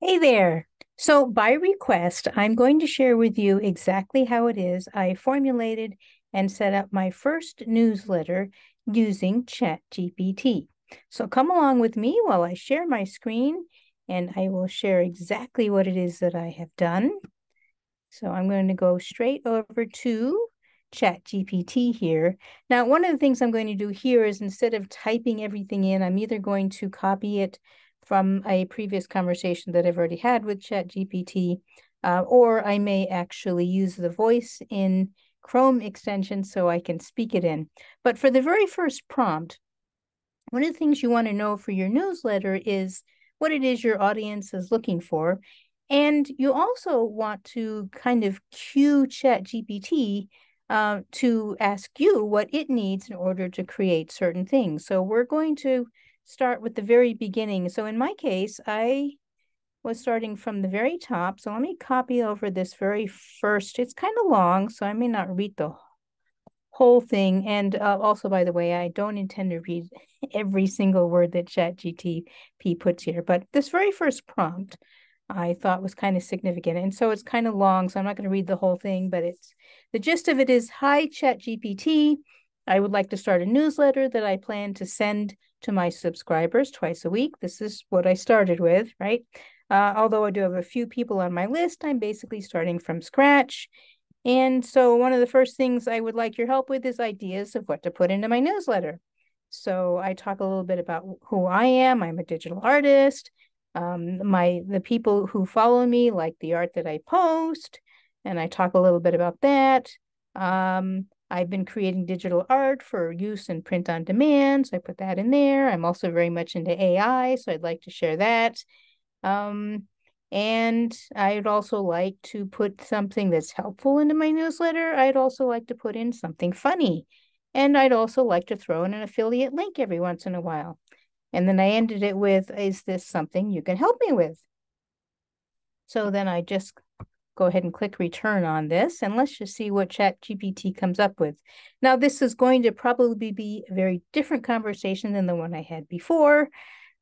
Hey there. So, by request, I'm going to share with you exactly how it is I formulated and set up my first newsletter using ChatGPT. So, come along with me while I share my screen and I will share exactly what it is that I have done. So, I'm going to go straight over to ChatGPT here. Now, one of the things I'm going to do here is instead of typing everything in, I'm either going to copy it from a previous conversation that I've already had with ChatGPT, or I may actually use the voice in Chrome extension so I can speak it in. But for the very first prompt, one of the things you want to know for your newsletter is what it is your audience is looking for. And you also want to kind of cue ChatGPT to ask you what it needs in order to create certain things. So we're going to start with the very beginning. So in my case, I was starting from the very top. So let me copy over this very first. It's kind of long, so I may not read the whole thing. And also, by the way, I don't intend to read every single word that ChatGPT puts here, but this very first prompt I thought was kind of significant. And so it's kind of long, so I'm not going to read the whole thing, but it's the gist of it is, hi, ChatGPT. I would like to start a newsletter that I plan to send to my subscribers twice a week. This is what I started with, right? Although I do have a few people on my list, I'm basically starting from scratch. And so one of the first things I would like your help with is ideas of what to put into my newsletter. So I talk a little bit about who I am. I'm a digital artist. The people who follow me like the art that I post, and I talk a little bit about that. I've been creating digital art for use in print on demand, so I put that in there. I'm also very much into AI, so I'd like to share that. And I'd also like to put something that's helpful into my newsletter. I'd also like to put in something funny. And I'd also like to throw in an affiliate link every once in a while. And then I ended it with, is this something you can help me with? So then I just go ahead and click return on this, and let's just see what ChatGPT comes up with. Now, this is going to probably be a very different conversation than the one I had before,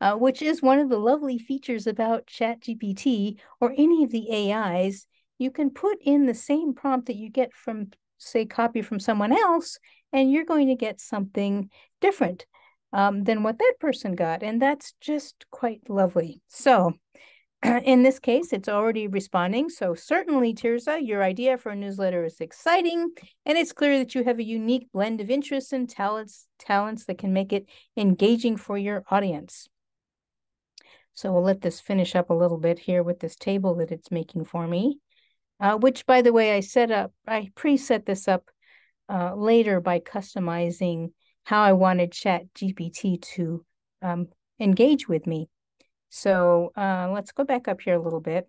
which is one of the lovely features about ChatGPT or any of the AIs. You can put in the same prompt that you get from, say, copy from someone else, and you're going to get something different than what that person got. And that's just quite lovely. So in this case, it's already responding. So certainly, Tirza, your idea for a newsletter is exciting, and it's clear that you have a unique blend of interests and talents that can make it engaging for your audience. So we'll let this finish up a little bit here with this table that it's making for me, which, by the way, I preset this up later by customizing how I wanted ChatGPT to engage with me. So let's go back up here a little bit.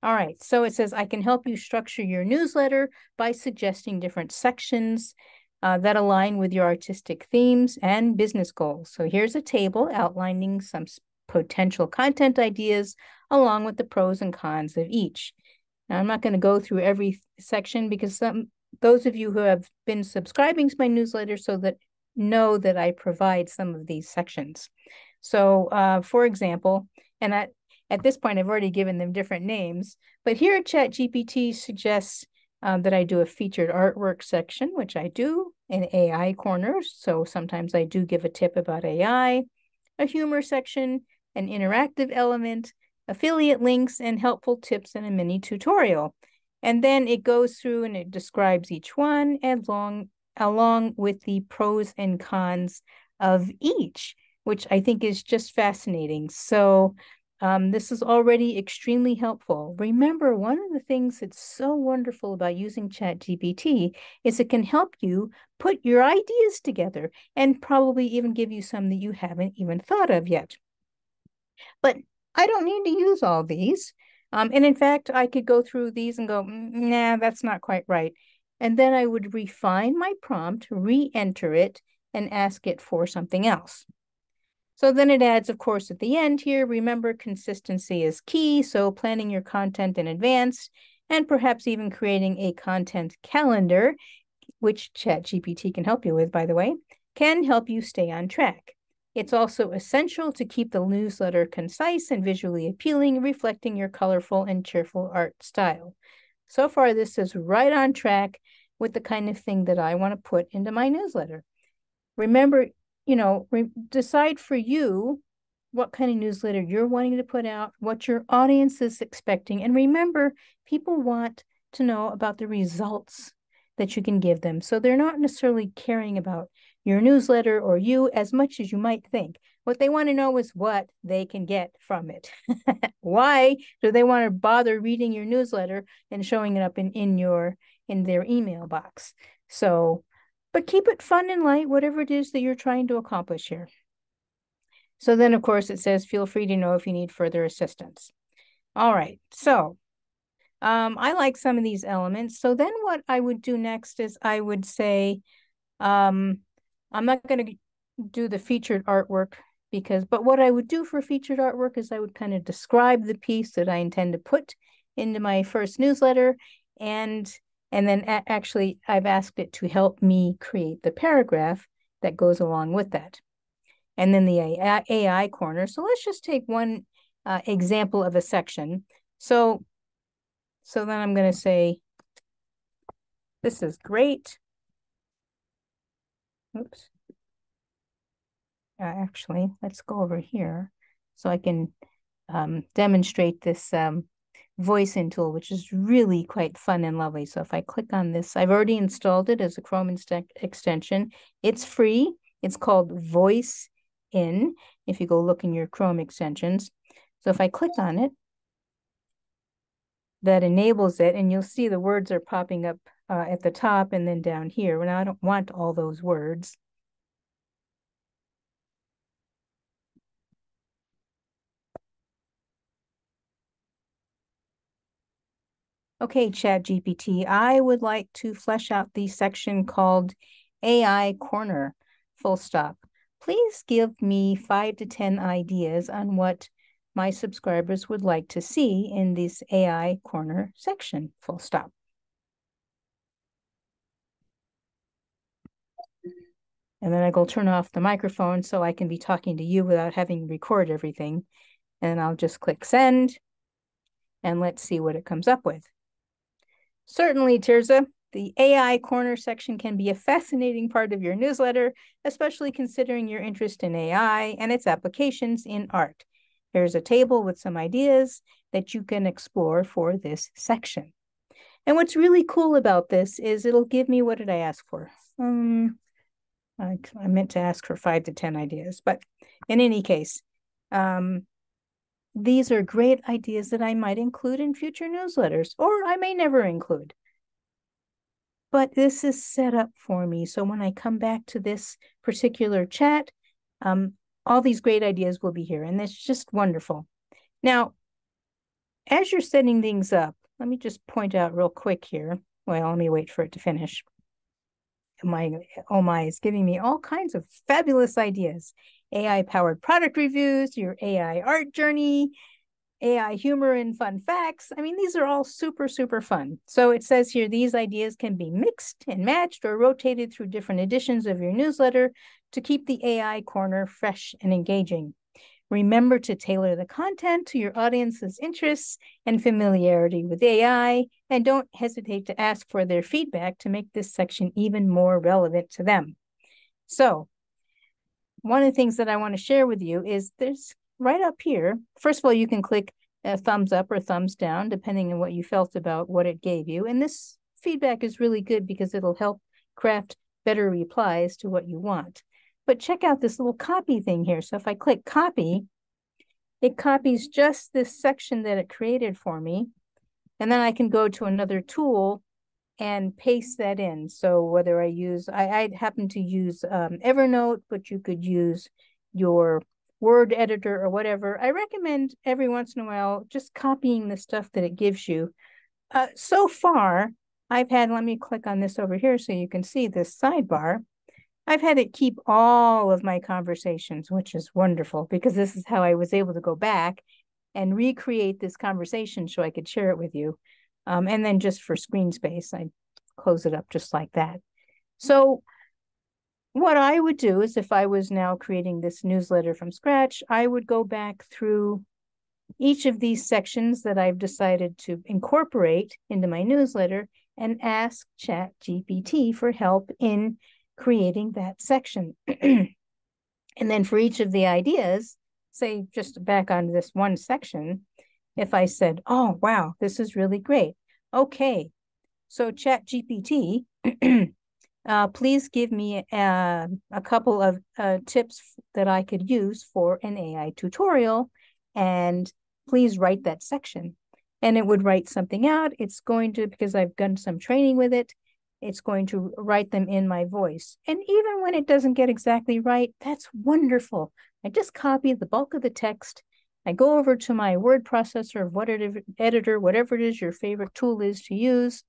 All right, so it says, I can help you structure your newsletter by suggesting different sections that align with your artistic themes and business goals. So here's a table outlining some potential content ideas along with the pros and cons of each. Now, I'm not going to go through every section because those of you who have been subscribing to my newsletter know that I provide some of these sections. So, for example, and at this point, I've already given them different names, but here ChatGPT suggests that I do a featured artwork section, which I do, an AI corner. So sometimes I do give a tip about AI, a humor section, an interactive element, affiliate links, and helpful tips in a mini tutorial. And then it goes through and it describes each one along with the pros and cons of each, which I think is just fascinating. So this is already extremely helpful. Remember, one of the things that's so wonderful about using ChatGPT is it can help you put your ideas together and probably even give you some that you haven't even thought of yet. But I don't need to use all these. And in fact, I could go through these and go, nah, that's not quite right. And then I would refine my prompt, re-enter it, and ask it for something else. So then it adds, of course, at the end here, remember consistency is key. So planning your content in advance and perhaps even creating a content calendar, which ChatGPT can help you with, by the way, can help you stay on track. It's also essential to keep the newsletter concise and visually appealing, reflecting your colorful and cheerful art style. So far, this is right on track with the kind of thing that I want to put into my newsletter. Remember, decide for you what kind of newsletter you're wanting to put out, what your audience is expecting. And remember, people want to know about the results that you can give them. So they're not necessarily caring about your newsletter or you as much as you might think. What they want to know is what they can get from it. Why do they want to bother reading your newsletter and showing it up in their email box? So, but keep it fun and light, whatever it is that you're trying to accomplish here. So then, of course, it says, feel free to know if you need further assistance. All right, so I like some of these elements. So then what I would do next is I would say, I'm not going to do the featured artwork but what I would do for featured artwork is I would kind of describe the piece that I intend to put into my first newsletter. And then actually I've asked it to help me create the paragraph that goes along with that. And then the AI corner. So let's just take one example of a section. So then I'm going to say, this is great. Oops. Actually, let's go over here so I can demonstrate this voice-in tool, which is really quite fun and lovely. So if I click on this, I've already installed it as a Chrome extension. It's free. It's called Voice-In, if you go look in your Chrome extensions. So if I click on it, that enables it, and you'll see the words are popping up at the top and then down here. Well, now I don't want all those words. Okay, ChatGPT, I would like to flesh out the section called AI Corner, full stop. Please give me 5 to 10 ideas on what my subscribers would like to see in this AI Corner section, full stop. And then I go turn off the microphone so I can be talking to you without having to record everything. And I'll just click send, and let's see what it comes up with. Certainly, Tirza, the AI Corner section can be a fascinating part of your newsletter, especially considering your interest in AI and its applications in art. Here's a table with some ideas that you can explore for this section. And what's really cool about this is it'll give me, what did I ask for? I meant to ask for 5 to 10 ideas, but in any case, these are great ideas that I might include in future newsletters, or I may never include. But this is set up for me. So when I come back to this particular chat, all these great ideas will be here, and it's just wonderful. Now, as you're setting things up, let me just point out real quick here. Well, let me wait for it to finish. Oh my, it's giving me all kinds of fabulous ideas. AI-powered product reviews, your AI art journey, AI humor and fun facts. I mean, these are all super, super fun. So it says here, these ideas can be mixed and matched or rotated through different editions of your newsletter to keep the AI corner fresh and engaging. Remember to tailor the content to your audience's interests and familiarity with AI, and don't hesitate to ask for their feedback to make this section even more relevant to them. So one of the things that I want to share with you is there's right up here. First of all, you can click a thumbs up or thumbs down, depending on what you felt about what it gave you. And this feedback is really good because it'll help craft better replies to what you want. But check out this little copy thing here. So if I click copy, it copies just this section that it created for me. And then I can go to another tool and paste that in. So whether I happen to use Evernote, but you could use your Word editor or whatever. I recommend every once in a while just copying the stuff that it gives you. So far, let me click on this over here so you can see this sidebar. I've had it keep all of my conversations, which is wonderful because this is how I was able to go back and recreate this conversation so I could share it with you. And then just for screen space, I close it up just like that. So what I would do is if I was now creating this newsletter from scratch, I would go back through each of these sections that I've decided to incorporate into my newsletter and ask ChatGPT for help in creating that section. And then for each of the ideas, say just back on this one section, if I said, oh, wow, this is really great. Okay, so ChatGPT, please give me a couple of tips that I could use for an AI tutorial, and please write that section. And it would write something out. It's going to, because I've done some training with it, it's going to write them in my voice. And even when it doesn't get exactly right, that's wonderful. I just copy the bulk of the text. I go over to my word processor, whatever editor, whatever it is your favorite tool is to use,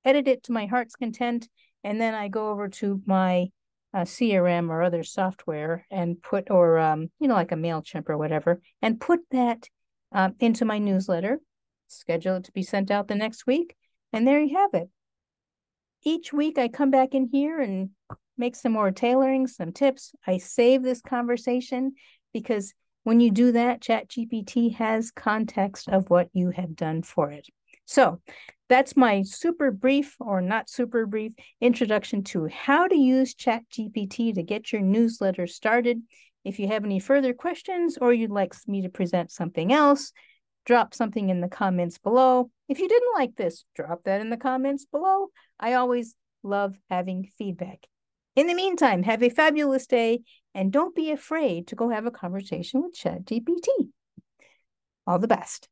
edit it to my heart's content, and then I go over to my CRM or other software and put, or like a MailChimp or whatever, and put that into my newsletter, schedule it to be sent out the next week, and there you have it. Each week I come back in here and make some more tailoring, some tips. I save this conversation because when you do that, ChatGPT has context of what you have done for it. So that's my super brief or not super brief introduction to how to use ChatGPT to get your newsletter started. If you have any further questions or you'd like me to present something else, drop something in the comments below. If you didn't like this, drop that in the comments below. I always love having feedback. In the meantime, have a fabulous day and don't be afraid to go have a conversation with ChatGPT. All the best.